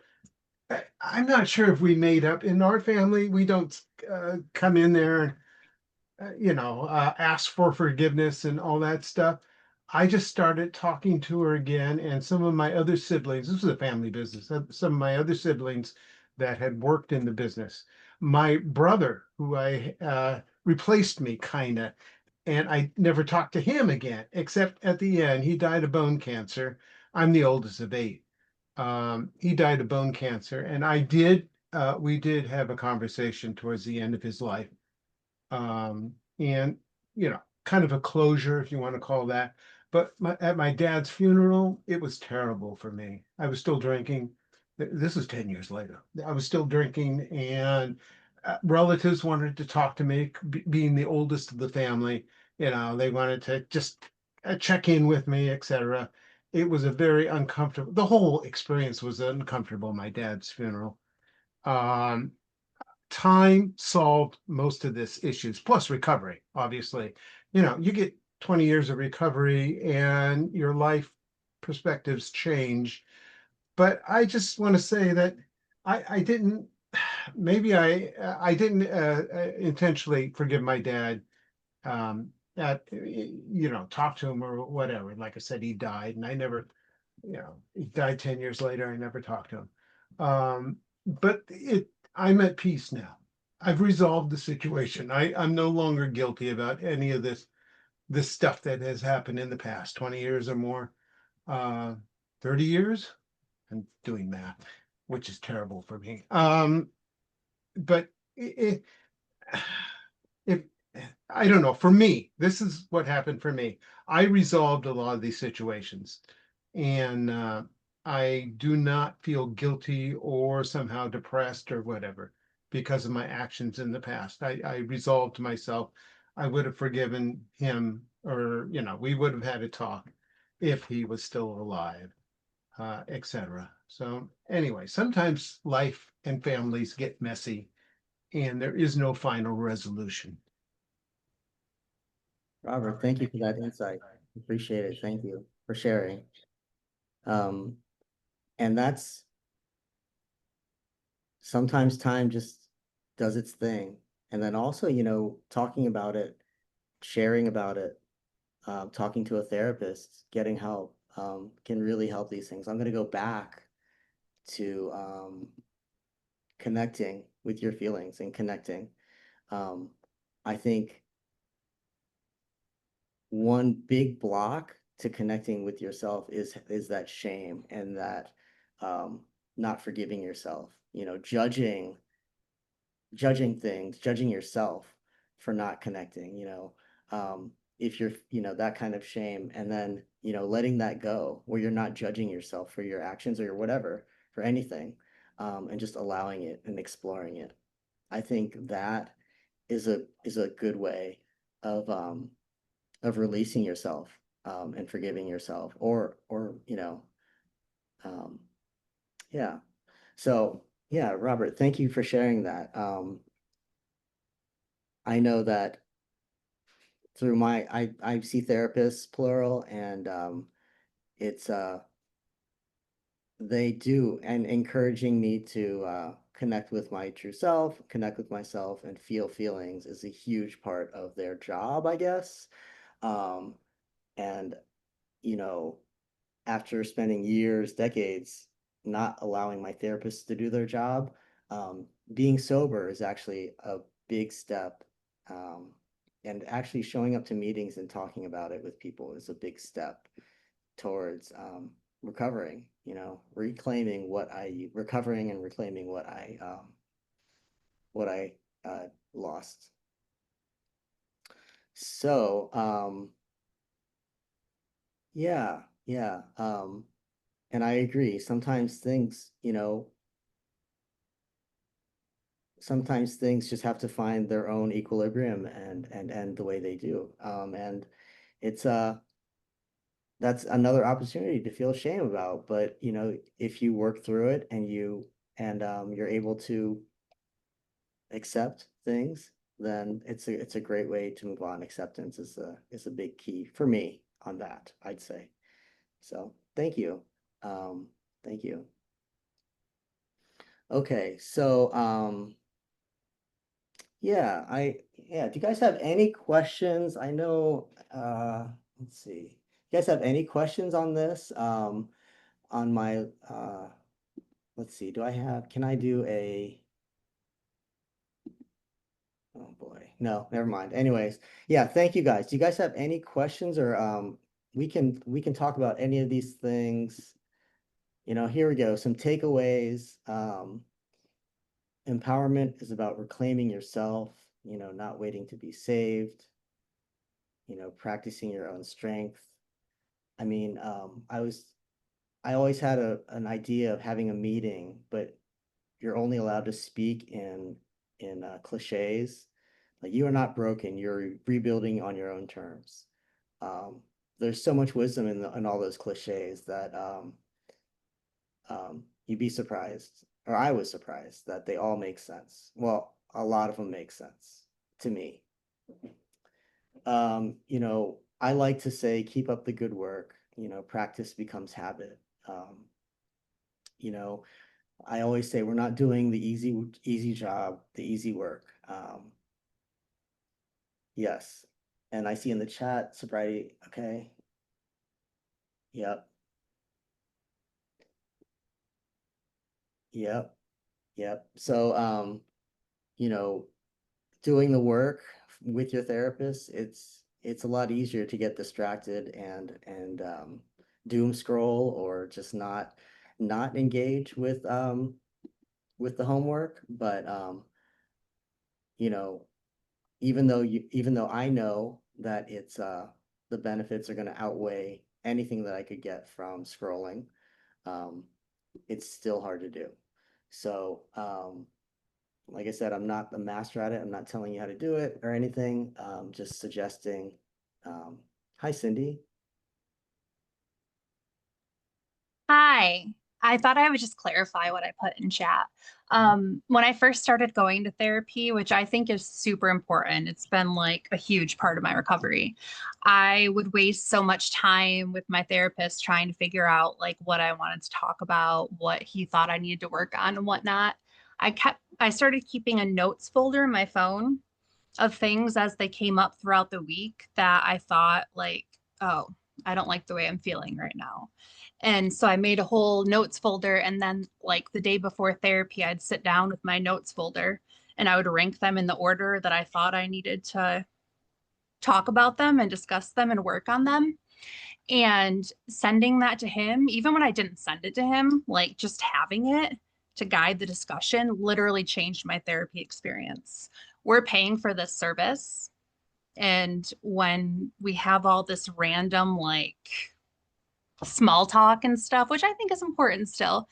I'm not sure if we made up in our family. We don't come in there and ask for forgiveness and all that stuff. I just started talking to her again, and some of my other siblings, this was a family business, some of my other siblings that had worked in the business. My brother, who I replaced me kind of, and I never talked to him again, except at the end, he died of bone cancer. I'm the oldest of eight. He died of bone cancer, and we did have a conversation towards the end of his life, and kind of a closure, if you want to call that. But at my dad's funeral, it was terrible for me. I was still drinking. This is 10 years later. I was still drinking, and relatives wanted to talk to me, being the oldest of the family. They wanted to just check in with me, etc. It was a very uncomfortable, the whole experience was uncomfortable, my dad's funeral. Um, time solved most of this issues, plus recovery, obviously. You know, you get 20 years of recovery and your life perspectives change. But I just want to say that I didn't, maybe I didn't intentionally forgive my dad, talk to him or whatever. Like I said, he died, and I never, he died 10 years later. I never talked to him. But I'm at peace now. I've resolved the situation. I'm no longer guilty about any of this stuff that has happened in the past 20 years or more. 30 years. I'm doing math, which is terrible for me. But if I don't know, for me, this is what happened for me. I resolved a lot of these situations, and I do not feel guilty or somehow depressed or whatever because of my actions in the past. I resolved myself. I would have forgiven him, or we would have had a talk if he was still alive, etc. So anyway, sometimes life and families get messy, and there is no final resolution. Robert, thank you for that insight. Appreciate it. Thank you for sharing. And that's sometimes time just does its thing. And then also, talking about it, sharing about it, talking to a therapist, getting help, can really help these things. I'm going to go back to connecting with your feelings and connecting. I think one big block to connecting with yourself is that shame and that not forgiving yourself, judging things, judging yourself for not connecting, if you're, that kind of shame, and then, letting that go where you're not judging yourself for your actions or your whatever, for anything, and just allowing it and exploring it. I think that is a good way of releasing yourself, and forgiving yourself, or yeah. So yeah, Robert, thank you for sharing that. I know that through I see therapists plural, and it's they do, and encouraging me to connect with my true self, connect with myself, and feel feelings is a huge part of their job, I guess. And you know, after spending years, decades, not allowing my therapists to do their job, being sober is actually a big step. And actually showing up to meetings and talking about it with people is a big step towards recovering, recovering and reclaiming what I lost. So, yeah. And I agree. Sometimes things just have to find their own equilibrium and the way they do. And it's that's another opportunity to feel shame about. But if you work through it and you're able to accept things, then it's a great way to move on. Acceptance is a big key for me on that, I'd say. So thank you. Thank you. Okay, so yeah, do you guys have any questions? I know, let's see. You guys have any questions on this? On my let's see, can I do a, oh boy, no, never mind. Anyways, yeah, thank you guys. Do you guys have any questions, or we can talk about any of these things. Here we go. Some takeaways. Empowerment is about reclaiming yourself, not waiting to be saved, practicing your own strength. I mean, I always had an idea of having a meeting, but you're only allowed to speak in cliches. Like, you are not broken, you're rebuilding on your own terms. There's so much wisdom in all those cliches that you'd be surprised, or I was surprised that they all make sense. Well, a lot of them make sense to me. You know, I like to say, keep up the good work. You know, practice becomes habit. You know, I always say we're not doing the easy job, the easy work. Yes. And I see in the chat, sobriety. Okay. Yep. Yep. Yep. So, you know, doing the work with your therapist, it's a lot easier to get distracted and doom scroll or just not engage with the homework. But you know, even though I know that it's the benefits are going to outweigh anything that I could get from scrolling, um, it's still hard to do. So like I said, I'm not the master at it. I'm not telling you how to do it or anything. Just suggesting. Hi, Cindy. Hi. I thought I would just clarify what I put in chat. When I first started going to therapy, which I think is super important, it's been like a huge part of my recovery. I would waste so much time with my therapist trying to figure out like what I wanted to talk about, what he thought I needed to work on and whatnot. I started keeping a notes folder in my phone of things as they came up throughout the week that I thought like, oh, I don't like the way I'm feeling right now. And so I made a whole notes folder. And then, like the day before therapy, I'd sit down with my notes folder and I would rank them in the order that I thought I needed to talk about them and discuss them and work on them. And sending that to him, even when I didn't send it to him, like just having it to guide the discussion literally changed my therapy experience. We're paying for this service. And when we have all this random, like, small talk and stuff, which I think is important still,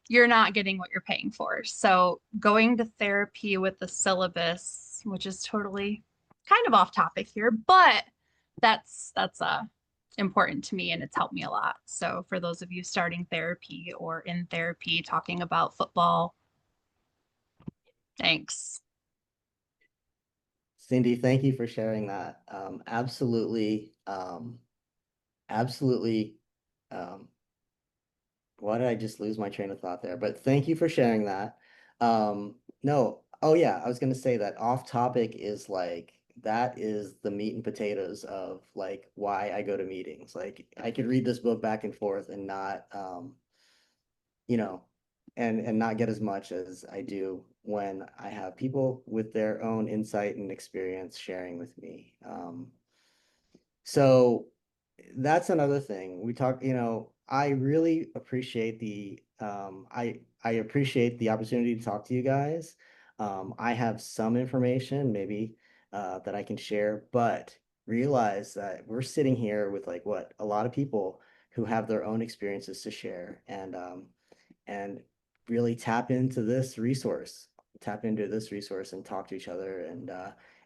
you're not getting what you're paying for. So going to therapy with the syllabus, which is totally kind of off topic here, but that's important to me and it's helped me a lot. So for those of you starting therapy or in therapy talking about football, thanks. Cindy, thank you for sharing that. Absolutely, absolutely. Why did I just lose my train of thought there? But thank you for sharing that. No, oh yeah, I was gonna say that off topic is like that is the meat and potatoes of like why I go to meetings. Like I could read this book back and forth and not you know, and not get as much as I do when I have people with their own insight and experience sharing with me. So that's another thing we talk, you know, I really appreciate I appreciate the opportunity to talk to you guys. I have some information maybe that I can share, but realize that we're sitting here with like what a lot of people who have their own experiences to share and really tap into this resource and talk to each other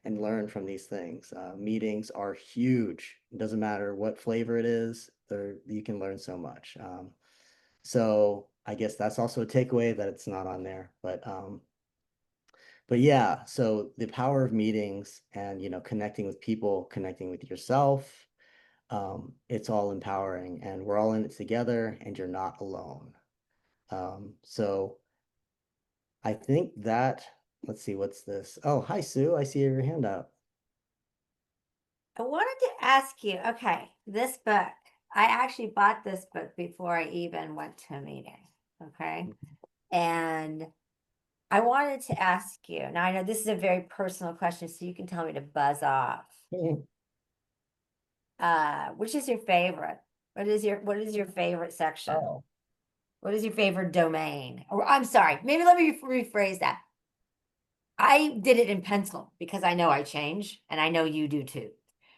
and learn from these things. Meetings are huge. It doesn't matter what flavor it is, you can learn so much. So I guess that's also a takeaway that it's not on there, but yeah, so the power of meetings and, you know, connecting with people, connecting with yourself, it's all empowering and we're all in it together and you're not alone. So I think that, let's see, what's this? Oh, hi, Sue. I see your hand up. I wanted to ask you, okay, this book, I actually bought this book before I even went to a meeting. Okay. And I wanted to ask you, now I know this is a very personal question, so you can tell me to buzz off. Which is your favorite? What is your favorite section? Oh. What is your favorite domain? Or I'm sorry, maybe let me rephrase that. I did it in pencil because I know I change and I know you do too.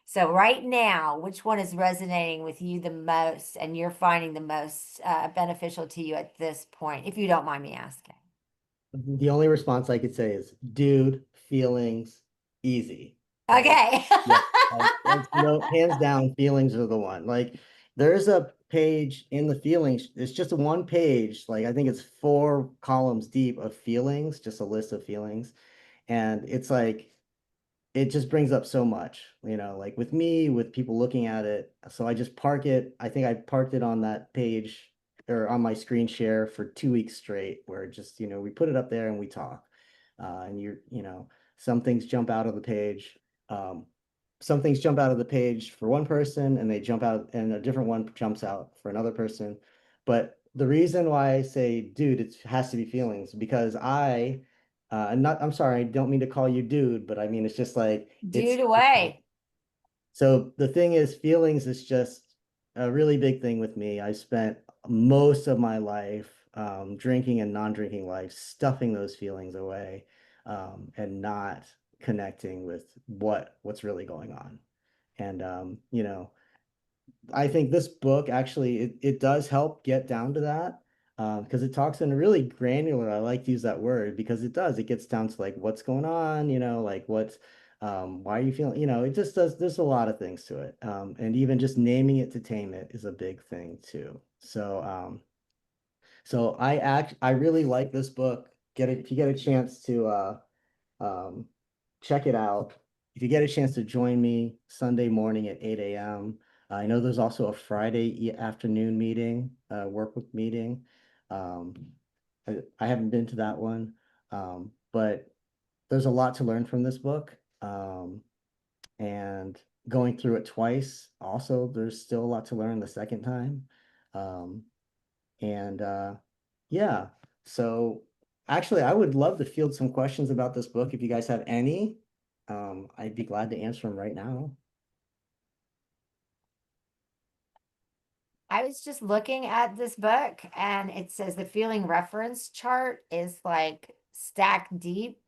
So right now, which one is resonating with you the most and you're finding the most beneficial to you at this point, if you don't mind me asking? The only response I could say is, dude, feelings, easy. Okay. Yeah, like, no, hands down, feelings are the one. Like, there's a page in the feelings. It's just a one page. Like, I think it's 4 columns deep of feelings, just a list of feelings. And it's like, it just brings up so much, like with me, with people looking at it. So I just park it. I think I parked it on that page or on my screen share for 2 weeks straight, where just, we put it up there and we talk. And some things jump out of the page. Um, some things jump out of the page for one person and they jump out and a different one jumps out for another person. But the reason why I say, dude, it has to be feelings, because I'm sorry, I don't mean to call you dude, but I mean, it's just like, Dude away. so the thing is, feelings is just a really big thing with me. I spent most of my life, drinking and non-drinking life, stuffing those feelings away, and not connecting with what's really going on. And, I think this book actually it does help get down to that, because it talks in a really granular. I like to use that word because it gets down to like what's going on, like why are you feeling, it just does. There's a lot of things to it, and even just naming it to tame it is a big thing too. So I really like this book. If you get a chance to um, check it out. If you get a chance to join me Sunday morning at 8 a.m. I know there's also a Friday afternoon meeting, workbook meeting. Um, I haven't been to that one, but there's a lot to learn from this book. And going through it twice, also, there's still a lot to learn the second time. Um, and yeah, so actually, I would love to field some questions about this book if you guys have any. I'd be glad to answer them right now. I was just looking at this book and it says the feeling reference chart is like stacked deep.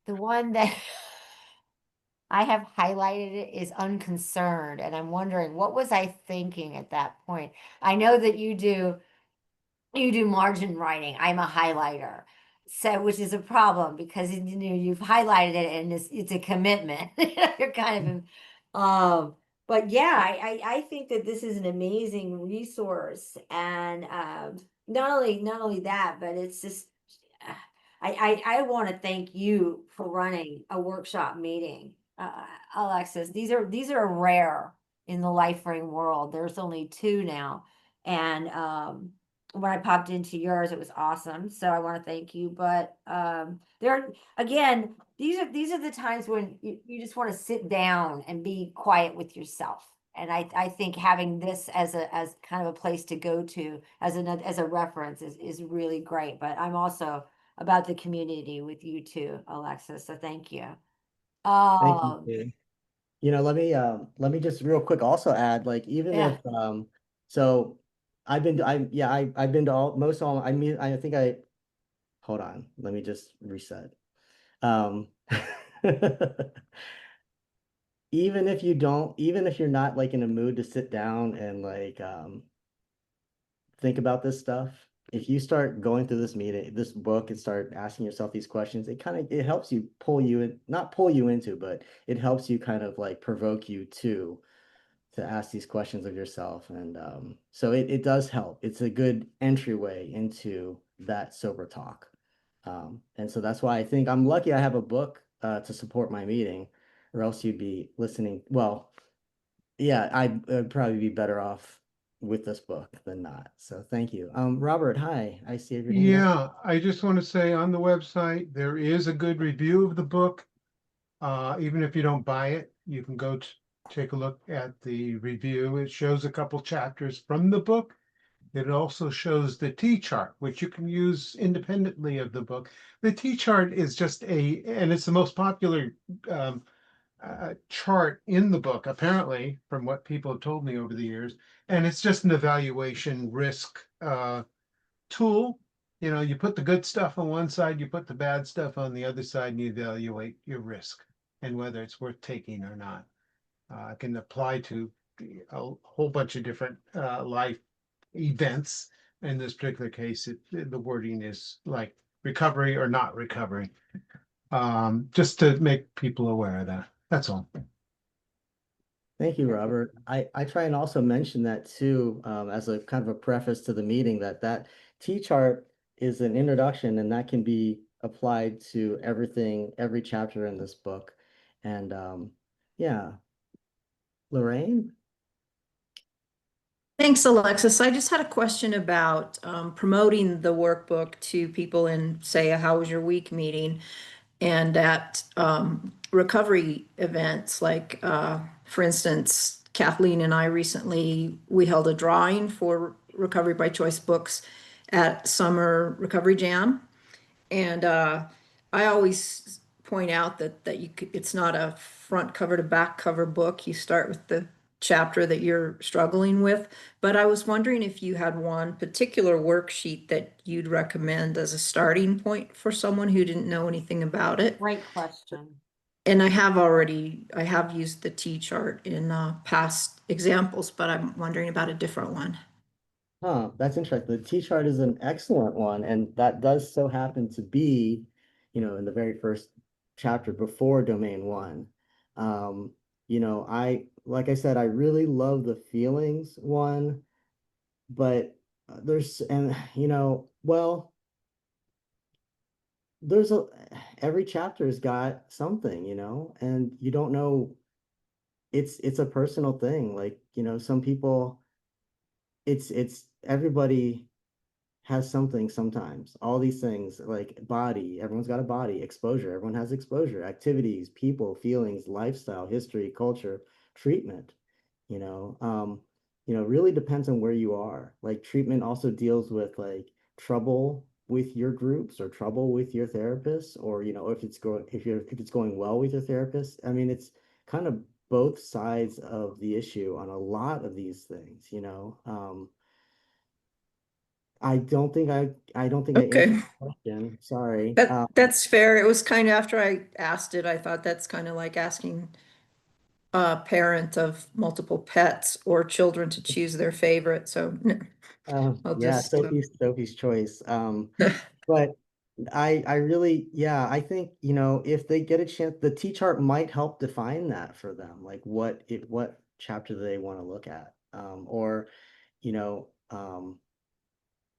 The one that I have highlighted it is unconcerned, and I'm wondering what was I thinking at that point. I know that you do margin writing. I'm a highlighter. So, which is a problem because you've highlighted it and it's a commitment. You're kind of but yeah, I think that this is an amazing resource. And not only that, but it's just I want to thank you for running a workshop meeting. Alexis, these are rare in the LifeRing world. There's only two now. And when I popped into yours, it was awesome. So I want to thank you. But there again, these are the times when you just want to sit down and be quiet with yourself. And I think having this as kind of a place to go to as a reference is really great. But I'm also about the community with you too, Alexis. So thank you. Thank you. Um, Jay. Let me just real quick also add, like, even yeah. if so I've been to all, I mean, I think hold on, let me just reset. Um even if you're not like in a mood to sit down and like think about this stuff, if you start going through this book and start asking yourself these questions, it helps you not pull you into, but it helps you kind of like provoke you to ask these questions of yourself. And so it does help. It's a good entryway into that sober talk. And so that's why I think I'm lucky I have a book to support my meeting, or else you'd be listening. Well, yeah, I'd probably be better off with this book than not. So thank you. Robert, hi. I see your hand up. Yeah, I just want to say on the website, there is a good review of the book. Even if you don't buy it, you can go take a look at the review. It shows a couple chapters from the book. It also shows the T-chart, which you can use independently of the book. The T-chart is just and it's the most popular chart in the book, apparently, from what people have told me over the years. And it's just an evaluation risk tool. You put the good stuff on one side, you put the bad stuff on the other side, and you evaluate your risk and whether it's worth taking or not. It can apply to a whole bunch of different life events. In this particular case, the wording is like recovery or not recovery. Just to make people aware of that. That's all. Thank you, Robert. I try and also mention that too, as a kind of a preface to the meeting, that T chart is an introduction, and that can be applied to everything, every chapter in this book. And yeah, Lorraine? Thanks, Alexis. I just had a question about promoting the workbook to people in, say, a How Was Your Week meeting and at recovery events. Like, for instance, Kathleen and I recently, we held a drawing for Recovery by Choice books at Summer Recovery Jam. And I always point out that it's not a front cover to back cover book. You start with the chapter that you're struggling with. But I was wondering if you had one particular worksheet that you'd recommend as a starting point for someone who didn't know anything about it. Great question. And I have used the T chart in past examples, but I'm wondering about a different one. Huh, that's interesting. The T-chart is an excellent one, and that does so happen to be, in the very first chapter before domain one. Like I said, I really love the feelings one, but well, there's every chapter's got something, and you don't know, it's a personal thing. Like, some people, it's everybody has something sometimes. All these things like body, everyone's got a body, exposure, everyone has exposure, activities, people, feelings, lifestyle, history, culture, treatment, you know. Really depends on where you are. Like treatment also deals with like trouble with your groups or trouble with your therapist, or if it's going well with your therapist. I mean, it's kind of both sides of the issue on a lot of these things. I don't think I answered Okay. the question. Sorry. That's fair. It was kind of after I asked it, I thought that's kind of like asking a parent of multiple pets or children to choose their favorite. So I'll Yeah, just Sophie's choice. But I really, yeah, I think, if they get a chance, the T chart might help define that for them. Like what chapter do they want to look at? Or, you know,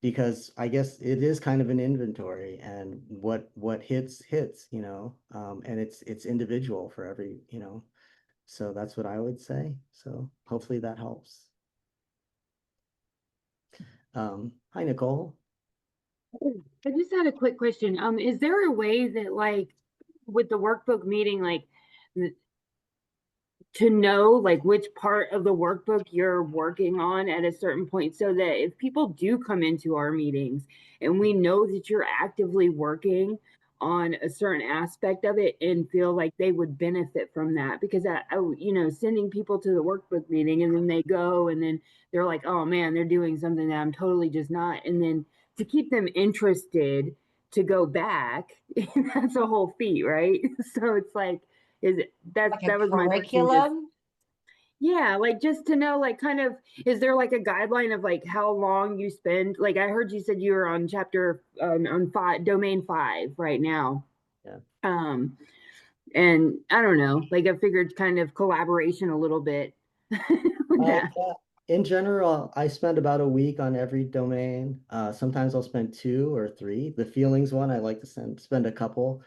because I guess it is kind of an inventory, and what hits, and it's individual for every. So that's what I would say. So hopefully that helps. Hi, Nicole. I just had a quick question. Is there a way that like with the workbook meeting, like to know like which part of the workbook you're working on at a certain point so that if people do come into our meetings and we know that you're actively working on a certain aspect of it and feel like they would benefit from that because sending people to the workbook meeting and then they go and then they're like, oh man, they're doing something that I'm totally just not, and then to keep them interested to go back that's a whole feat, right? So it's like is it Like a that was my question. Just curriculum? yeah, like just to know, like kind of, is there like a guideline of like how long you spend? Like I heard you said you were on chapter on domain 5 right now. Yeah. And I don't know, like I figured kind of collaboration a little bit. Yeah. Yeah. In general, I spend about a week on every domain. Sometimes I'll spend 2 or 3. The feelings one, I like to spend a couple.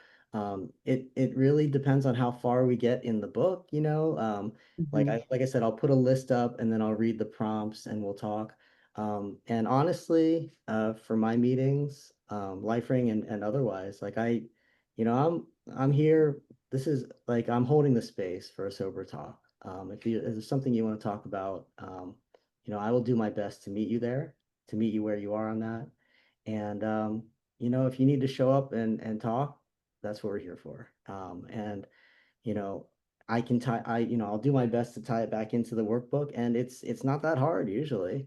It really depends on how far we get in the book. Mhm. Like I said, I'll put a list up and then I'll read the prompts and we'll talk. And honestly, for my meetings, LifeRing and otherwise, like I'm here. This is like I'm holding the space for a sober talk. If there's something you want to talk about, I will do my best to meet you there, to meet you where you are on that. And if you need to show up and talk, that's what we're here for. And you know, I can tie I'll do my best to tie it back into the workbook, and it's not that hard usually.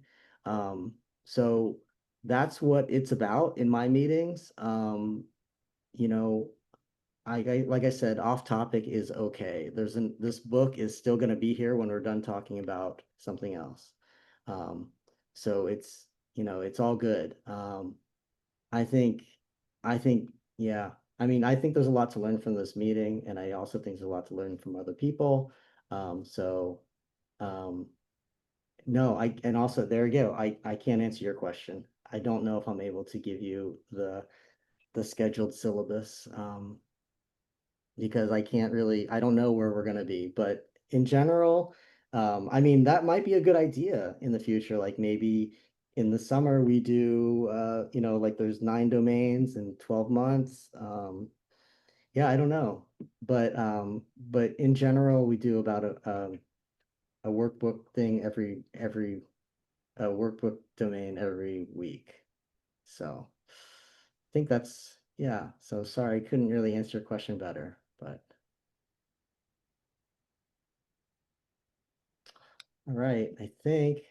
So that's what it's about in my meetings. You know, like I said, off topic is okay. This book is still going to be here when we're done talking about something else. Um, so it's all good. I think, I think, yeah. I mean, I think there's a lot to learn from this meeting, and I also think there's a lot to learn from other people. So, um, no, and also there you go. I can't answer your question. I don't know if I'm able to give you the the scheduled syllabus. Because I can't really, I don't know where we're gonna be, but in general, I mean, that might be a good idea in the future. Like maybe in the summer we do, you know, like there's 9 domains in 12 months. Yeah, I don't know, but in general, we do about a workbook thing every a workbook domain every week. So I think that's, yeah. So sorry, I couldn't really answer your question better, but. All right, I think.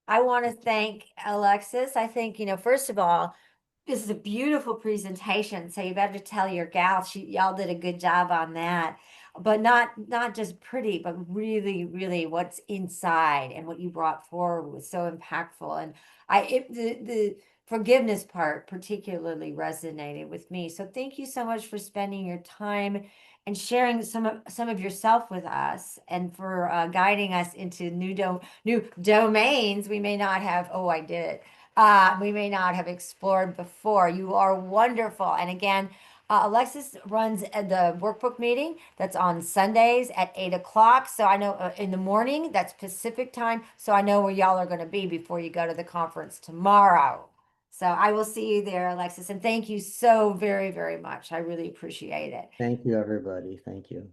I want to thank Alexis. I think, first of all, this is a beautiful presentation. So you better tell your gals, y'all did a good job on that. But not just pretty, but really, really what's inside and what you brought forward was so impactful. And the forgiveness part particularly resonated with me. So thank you so much for spending your time and sharing some of yourself with us, and for guiding us into new domains we may not have. Oh, I did it. We may not have explored before. You are wonderful. And again, Alexis runs the workbook meeting that's on Sundays at 8 o'clock. So I know in the morning, that's Pacific time. So I know where y'all are going to be before you go to the conference tomorrow. So I will see you there, Alexis. And thank you so very, very much. I really appreciate it. Thank you, everybody. Thank you.